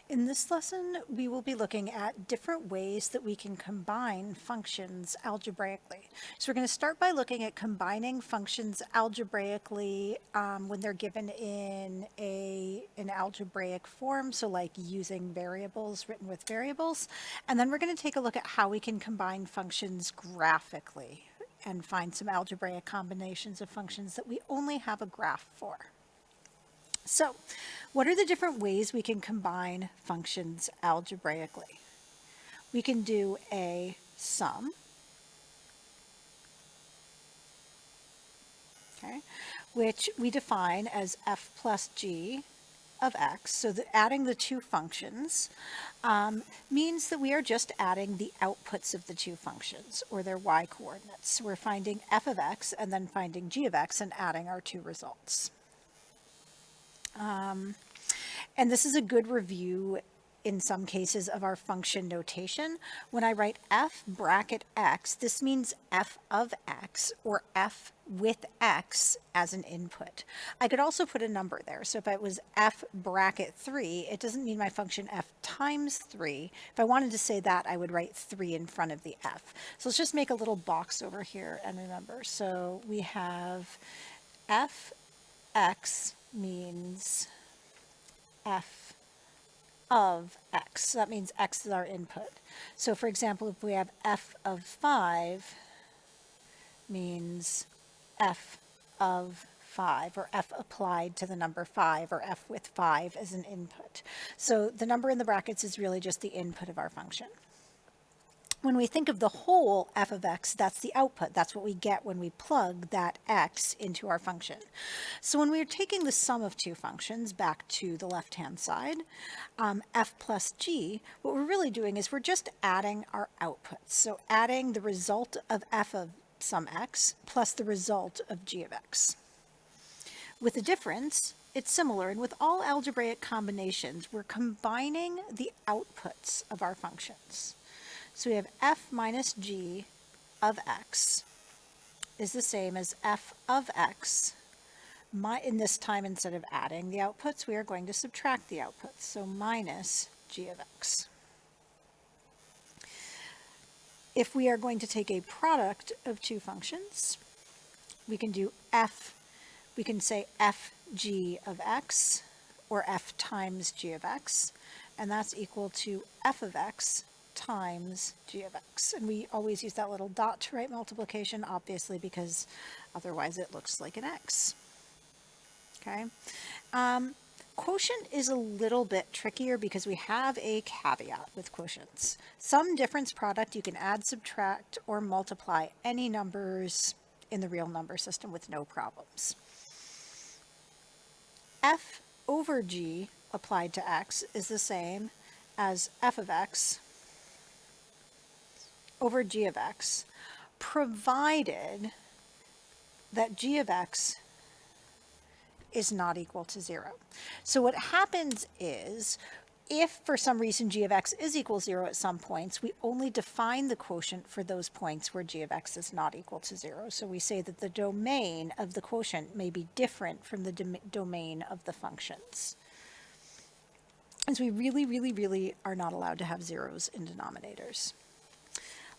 In this lesson, we will be looking at different ways that we can combine functions algebraically. So we're going to start by looking at combining functions algebraically when they're given in an algebraic form, so like using variables, written with variables. And then we're going to take a look at how we can combine functions graphically and find some algebraic combinations of functions that we only have a graph for. So, what are the different ways we can combine functions algebraically? We can do a sum, okay, which we define as f plus g of x. So adding the two functions means that we are just adding the outputs of the two functions, or their y coordinates. So we're finding f of x and then finding g of x and adding our two results. And this is a good review in some cases of our function notation. When I write f bracket x, this means f of x or f with x as an input. I could also put a number there. So if it was f bracket 3, it doesn't mean my function f times 3. If I wanted to say that, I would write 3 in front of the f. So let's just make a little box over here and remember. So we have f x means f of x. So that means x is our input. So for example, if we have f of 5 means f of 5, or f applied to the number 5, or f with 5 as an input. So the number in the brackets is really just the input of our function. When we think of the whole f of x, that's the output. That's what we get when we plug that x into our function. So when we're taking the sum of two functions back to the left-hand side, f plus g, what we're really doing is we're just adding our outputs. So adding the result of f of some x plus the result of g of x. With a difference, it's similar, and with all algebraic combinations, we're combining the outputs of our functions. So we have f minus g of x is the same as f of x. In this time, instead of adding the outputs, we are going to subtract the outputs. So minus g of x. If we are going to take a product of two functions, we can do we can say fg of x, or f times g of x, and that's equal to f of x times g of x. And we always use that little dot to write multiplication, obviously, because otherwise it looks like an x. Okay. Quotient is a little bit trickier because we have a caveat with quotients. Some difference product, you can add, subtract, or multiply any numbers in the real number system with no problems. F over g applied to x is the same as f of x over g of x, provided that g of x is not equal to 0. So what happens is, if for some reason g of x is equal to 0 at some points, we only define the quotient for those points where g of x is not equal to 0. So we say that the domain of the quotient may be different from the domain of the functions. And so we really are not allowed to have zeros in denominators.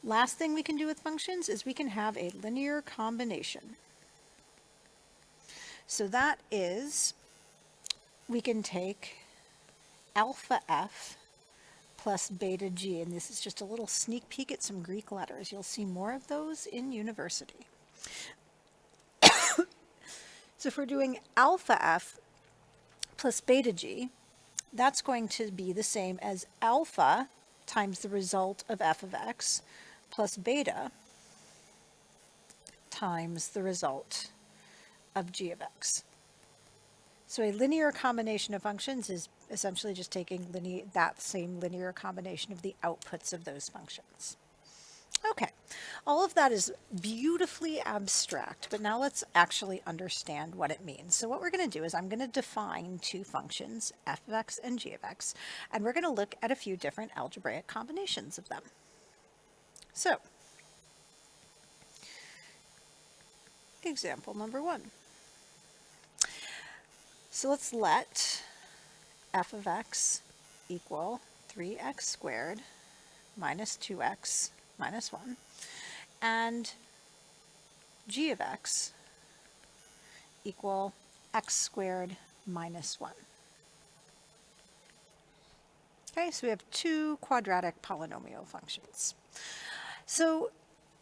Last thing we can do with functions is we can have a linear combination. So that is, we can take alpha f plus beta g, and this is just a little sneak peek at some Greek letters. You'll see more of those in university. So if we're doing alpha f plus beta g, that's going to be the same as alpha times the result of f of x plus beta times the result of g of x. So a linear combination of functions is essentially just taking that same linear combination of the outputs of those functions. Okay, all of that is beautifully abstract, but now let's actually understand what it means. So what we're going to do is I'm going to define two functions, f of x and g of x, and we're going to look at a few different algebraic combinations of them. So, example number 1. So let's let f of x equal 3x squared minus 2x minus 1, and g of x equal x squared minus 1. Okay, so we have two quadratic polynomial functions. So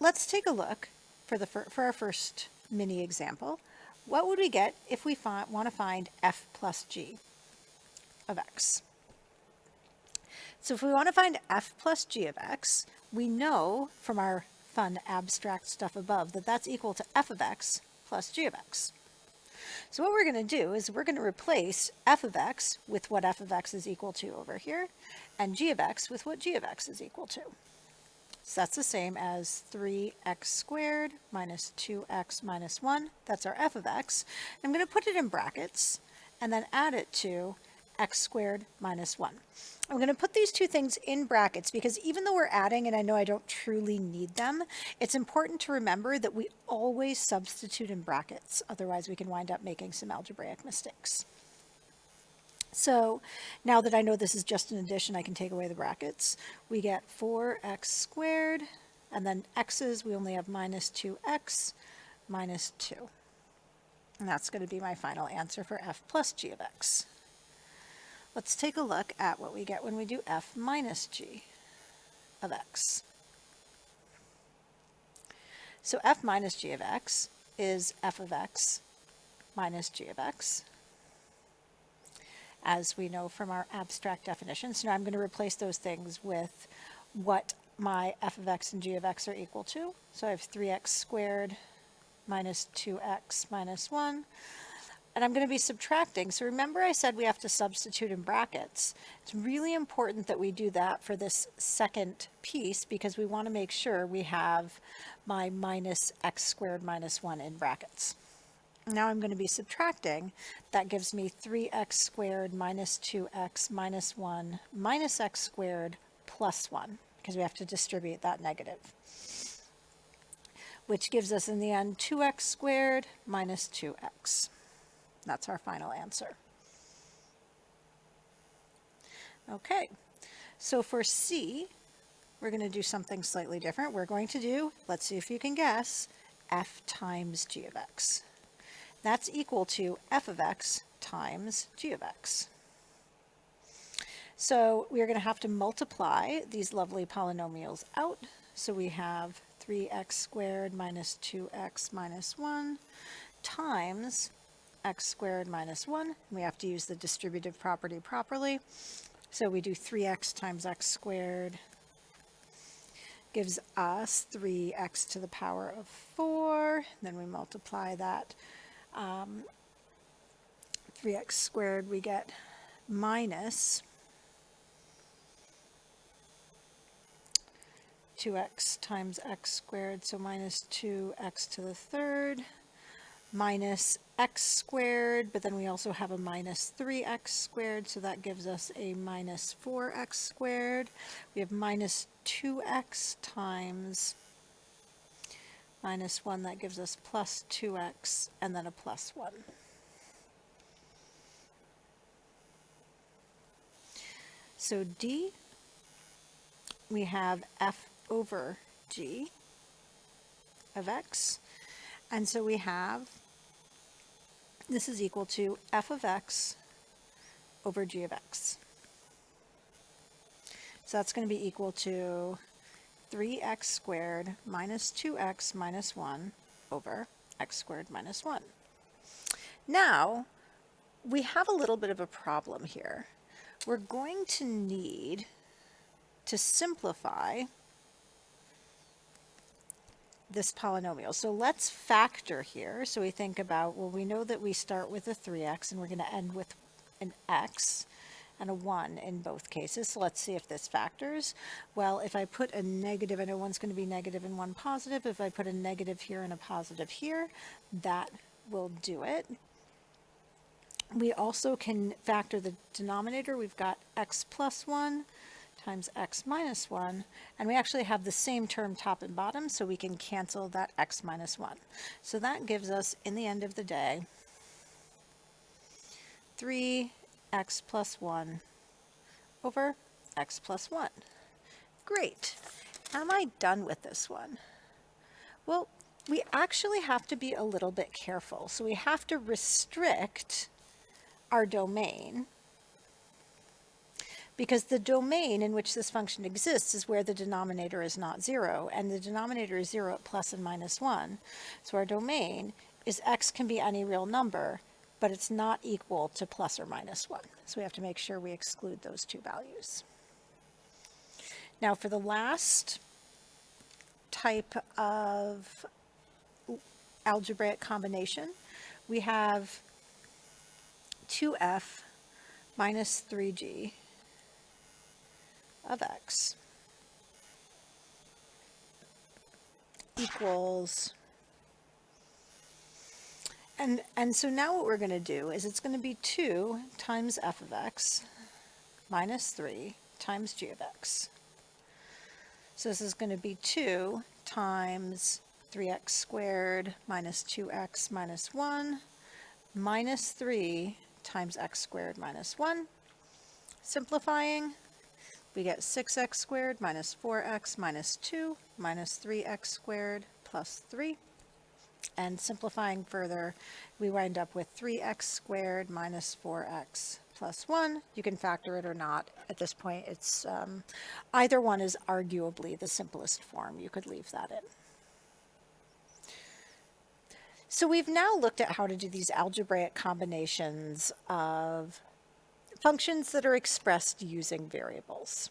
let's take a look for our first mini example. What would we get if we want to find f plus g of x? So if we want to find f plus g of x, we know from our fun abstract stuff above that that's equal to f of x plus g of x. So what we're going to do is we're going to replace f of x with what f of x is equal to over here, and g of x with what g of x is equal to. So that's the same as 3x squared minus 2x minus 1. That's our f of x. I'm going to put it in brackets and then add it to x squared minus 1. I'm going to put these two things in brackets because even though we're adding, and I know I don't truly need them, it's important to remember that we always substitute in brackets. Otherwise, we can wind up making some algebraic mistakes. So now that I know this is just an addition, I can take away the brackets. We get 4x squared, and then x's, we only have minus 2x minus 2. And that's going to be my final answer for f plus g of x. Let's take a look at what we get when we do f minus g of x. So f minus g of x is f of x minus g of x, as we know from our abstract definitions. So now I'm going to replace those things with what my f of x and g of x are equal to. So I have 3x squared minus 2x minus 1. And I'm going to be subtracting. So remember I said we have to substitute in brackets. It's really important that we do that for this second piece because we want to make sure we have my minus x squared minus 1 in brackets. Now I'm going to be subtracting. That gives me 3x squared minus 2x minus 1 minus x squared plus 1 because we have to distribute that negative, which gives us in the end 2x squared minus 2x. That's our final answer. Okay, so for C, we're going to do something slightly different. We're going to do, let's see if you can guess, f times g of x. That's equal to f of x times g of x. So we're going to have to multiply these lovely polynomials out. So we have 3x squared minus 2x minus 1 times x squared minus 1. We have to use the distributive property properly. So we do 3x times x squared gives us 3x to the power of 4. Then we multiply that 3x squared, we get minus 2x times x squared, so minus 2x to the third, minus x squared, but then we also have a minus 3x squared, so that gives us a minus 4x squared. We have minus 2x times minus 1, that gives us plus 2x, and then a plus 1. So D, we have f over g of x, and so we have, this is equal to f of x over g of x. So that's going to be equal to 3x squared minus 2x minus 1 over x squared minus 1. Now, we have a little bit of a problem here. We're going to need to simplify this polynomial. So let's factor here. So we think about, well, we know that we start with a 3x and we're going to end with an x and a 1 in both cases. So let's see if this factors. Well, if I put a negative, I know one's going to be negative and one positive. If I put a negative here and a positive here, that will do it. We also can factor the denominator. We've got x plus 1 times x minus 1, and we actually have the same term top and bottom, so we can cancel that x minus 1. So that gives us, in the end of the day, 3x plus 1 over x plus 1. Great. Am I done with this one? Well, we actually have to be a little bit careful. So we have to restrict our domain, because the domain in which this function exists is where the denominator is not 0, and the denominator is 0 at plus and minus 1. So our domain is x can be any real number, but it's not equal to plus or minus 1. So we have to make sure we exclude those two values. Now for the last type of algebraic combination, we have 2f minus 3g of x equals, and so now what we're going to do is it's going to be 2 times f of x minus 3 times g of x. So this is going to be 2 times 3x squared minus 2x minus 1 minus 3 times x squared minus 1. Simplifying, we get 6x squared minus 4x minus 2 minus 3x squared plus 3. And simplifying further, we wind up with 3x squared minus 4x plus 1. You can factor it or not. At this point, it's either one is arguably the simplest form. You could leave that in. So we've now looked at how to do these algebraic combinations of functions that are expressed using variables.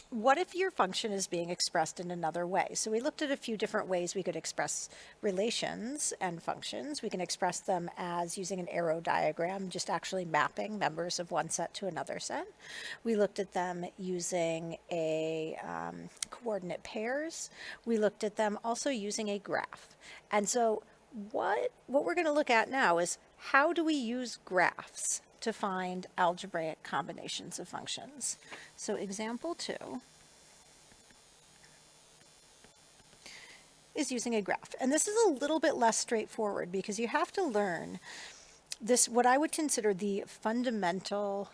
What if your function is being expressed in another way? So we looked at a few different ways we could express relations and functions. We can express them as using an arrow diagram, just actually mapping members of one set to another set. We looked at them using a coordinate pairs. We looked at them also using a graph. And so what we're going to look at now is how do we use graphs to find algebraic combinations of functions. So example 2 is using a graph. And this is a little bit less straightforward because you have to learn this, what I would consider the fundamental,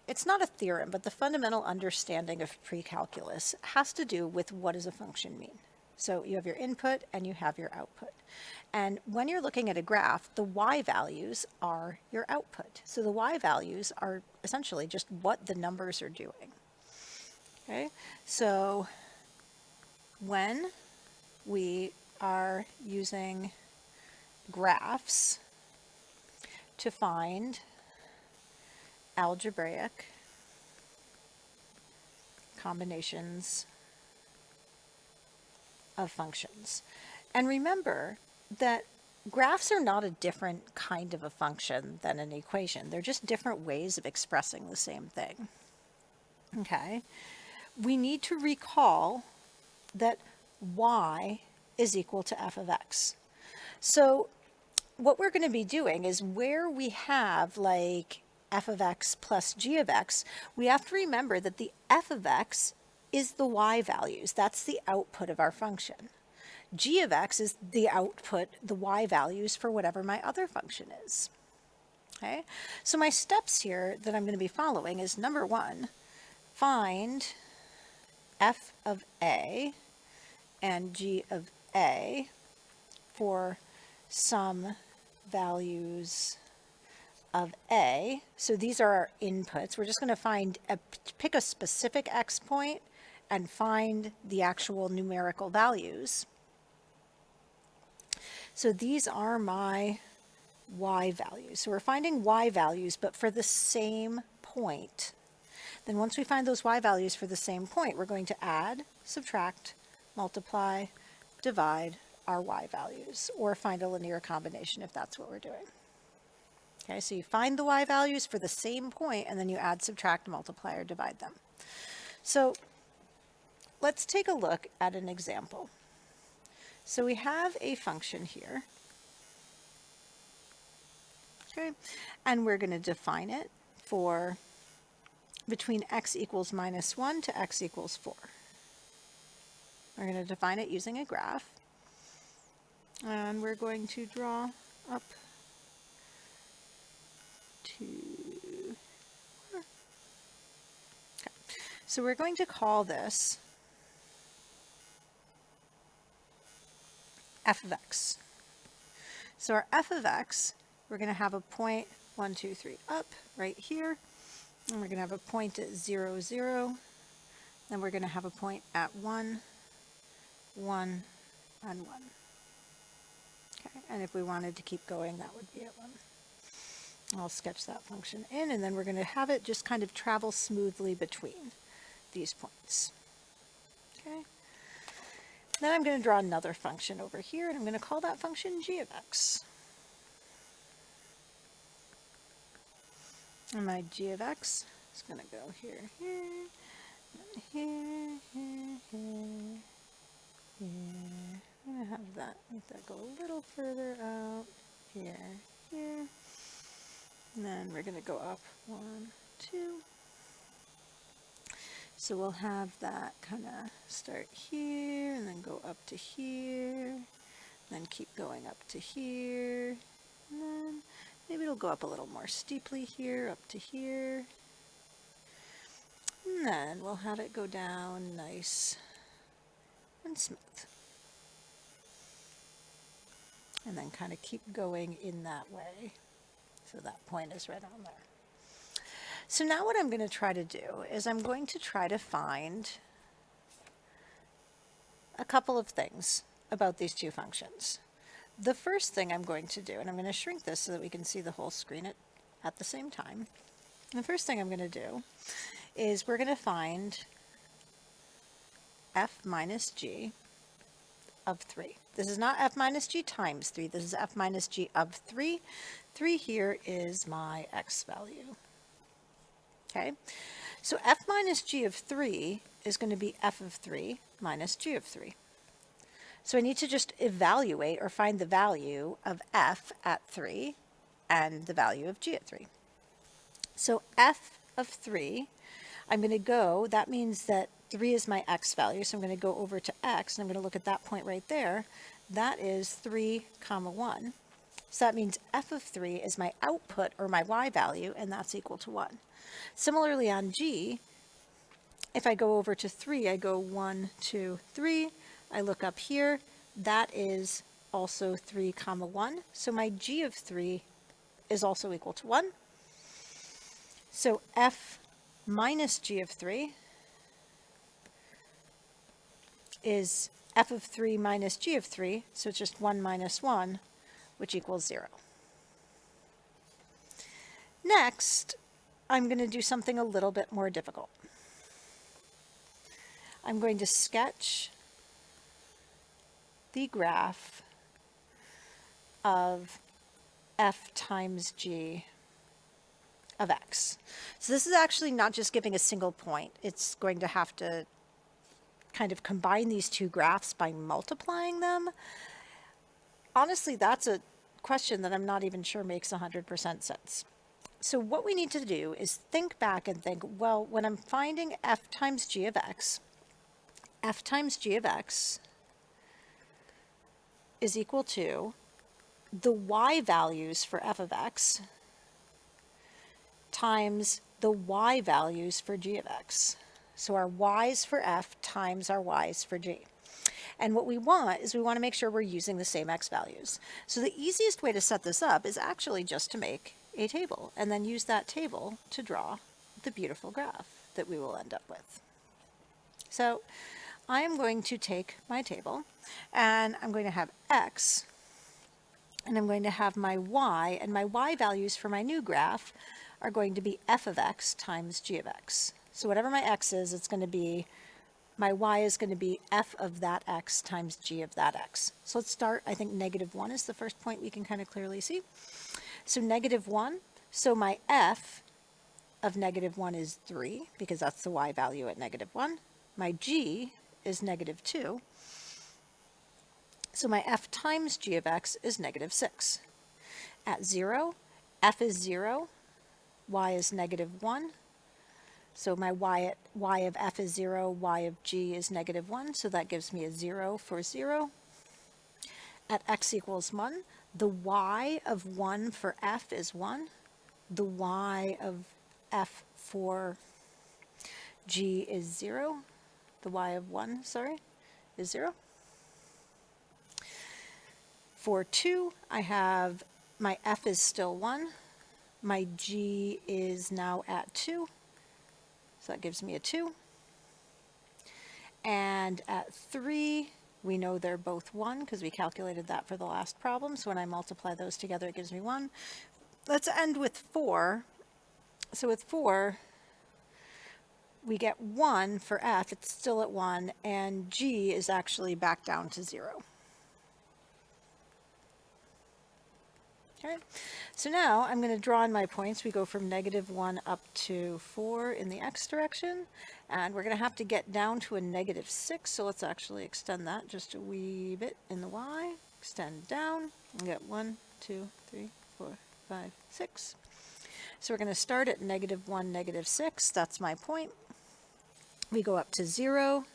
it's not a theorem, but the fundamental understanding of pre-calculus has to do with what does a function mean. So you have your input and you have your output. And when you're looking at a graph, the y values are your output. So the y values are essentially just what the numbers are doing. Okay, so when we are using graphs to find algebraic combinations of functions. And remember that graphs are not a different kind of a function than an equation. They're just different ways of expressing the same thing. Okay? We need to recall that y is equal to f of x. So what we're going to be doing is where we have like f of x plus g of x, we have to remember that the f of x is the y values. That's the output of our function. G of x is the output, the y values for whatever my other function is. Okay, so my steps here that I'm going to be following is number 1, find f of a and g of a for some values of a. So these are our inputs. We're just going to pick a specific x point and find the actual numerical values. So these are my y values. So we're finding y values, but for the same point. Then once we find those y values for the same point, we're going to add, subtract, multiply, divide our y values, or find a linear combination if that's what we're doing. Okay, so you find the y values for the same point, and then you add, subtract, multiply, or divide them. So let's take a look at an example. So we have a function here, okay, and we're going to define it for between x equals minus 1 to x equals 4. We're going to define it using a graph, and we're going to draw up to So we're going to call this f of x. So our f of x, we're going to have a point 1, 2, 3 up right here, and we're going to have a point at 0, 0, then we're going to have a point at 1, 1, and 1. Okay, and if we wanted to keep going, that would be at 1. I'll sketch that function in, and then we're going to have it just kind of travel smoothly between these points. Okay. Then I'm going to draw another function over here, and I'm going to call that function g of x. And my g of x is going to go here, here, here, here, here, here. I'm going to have that, make that go a little further out, here, here. And then we're going to go up 1, 2. So we'll have that kind of start here and then go up to here, then keep going up to here, and then maybe it'll go up a little more steeply here, up to here. And then we'll have it go down nice and smooth. And then kind of keep going in that way. So that point is right on there. So now what I'm going to try to do is I'm going to try to find a couple of things about these two functions. The first thing I'm going to do, and I'm going to shrink this so that we can see the whole screen at the same time. The first thing I'm going to do is we're going to find f minus g of 3. This is not f minus g times 3, this is f minus g of 3. 3 here is my x value. Okay, so f minus g of 3 is going to be f of 3 minus g of 3. So I need to just evaluate or find the value of f at 3 and the value of g at 3. So f of 3, I'm going to go, that means that 3 is my x value, so I'm going to go over to x, and I'm going to look at that point right there. That is 3, 1. So that means f of 3 is my output, or my y value, and that's equal to 1. Similarly on g, if I go over to 3, I go 1, 2, 3. I look up here, that is also 3, 1. So my g of 3 is also equal to 1. So f minus g of 3 is f of 3 minus g of 3, so it's just 1 minus 1, which equals 0. Next, I'm going to do something a little bit more difficult. I'm going to sketch the graph of f times g of x. So this is actually not just giving a single point. It's going to have to kind of combine these two graphs by multiplying them. Honestly, that's a question that I'm not even sure makes 100% sense. So what we need to do is think back and think, well, when I'm finding f times g of x is equal to the y values for f of x times the y values for g of x. So our y's for f times our y's for g. And what we want is we want to make sure we're using the same x values. So the easiest way to set this up is actually just to make a table and then use that table to draw the beautiful graph that we will end up with. So I am going to take my table and I'm going to have x and I'm going to have my y, and my y values for my new graph are going to be f of x times g of x. So whatever my x is, it's going to be, my y is going to be f of that x times g of that x. So let's start, I think -1 is the first point we can kind of clearly see. So -1, so my f of -1 is 3, because that's the y value at -1. My g is -2. So my f times g of x is -6. At 0, f is 0, y is -1. So my y of f is 0, y of g is -1, so that gives me a 0 for 0. At x equals 1, the y of 1 for f is 1. The y of f for G is 0. The y of 1, sorry, is 0. For 2, I have my f is still 1. My g is now at 2. So that gives me a 2. And at 3, we know they're both 1 because we calculated that for the last problem. So when I multiply those together, it gives me 1. Let's end with 4. So with 4, we get 1 for f. It's still at 1. And g is actually back down to 0. Okay, so now I'm going to draw in my points. We go from -1 up to 4 in the x direction, and we're going to have to get down to a -6, so let's actually extend that just a wee bit in the y. Extend down, and get 1, 2, 3, 4, 5, 6. So we're going to start at -1, -6, that's my point. We go up to 0,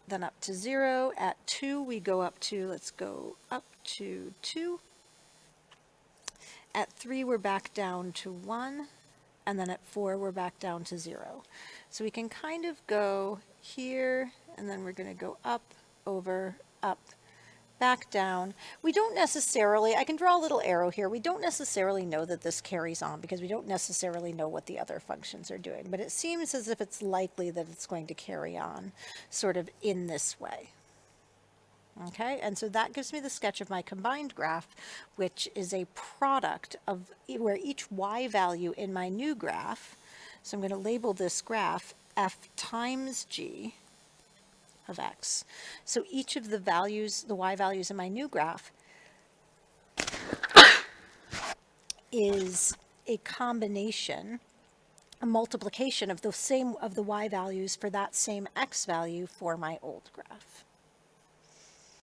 then up to 0. At 2, we go up to, let's go up to 2. At 3, we're back down to 1, and then at 4, we're back down to 0. So we can kind of go here, and then we're going to go up, over, up, back down. We don't necessarily, I can draw a little arrow here, we don't necessarily know that this carries on because we don't necessarily know what the other functions are doing, but it seems as if it's likely that it's going to carry on sort of in this way. Okay, and so that gives me the sketch of my combined graph, which is a product of where each y value in my new graph, so I'm going to label this graph f times g of x. So each of the values, the y values in my new graph, is a combination, a multiplication of the y values for that same x value for my old graph.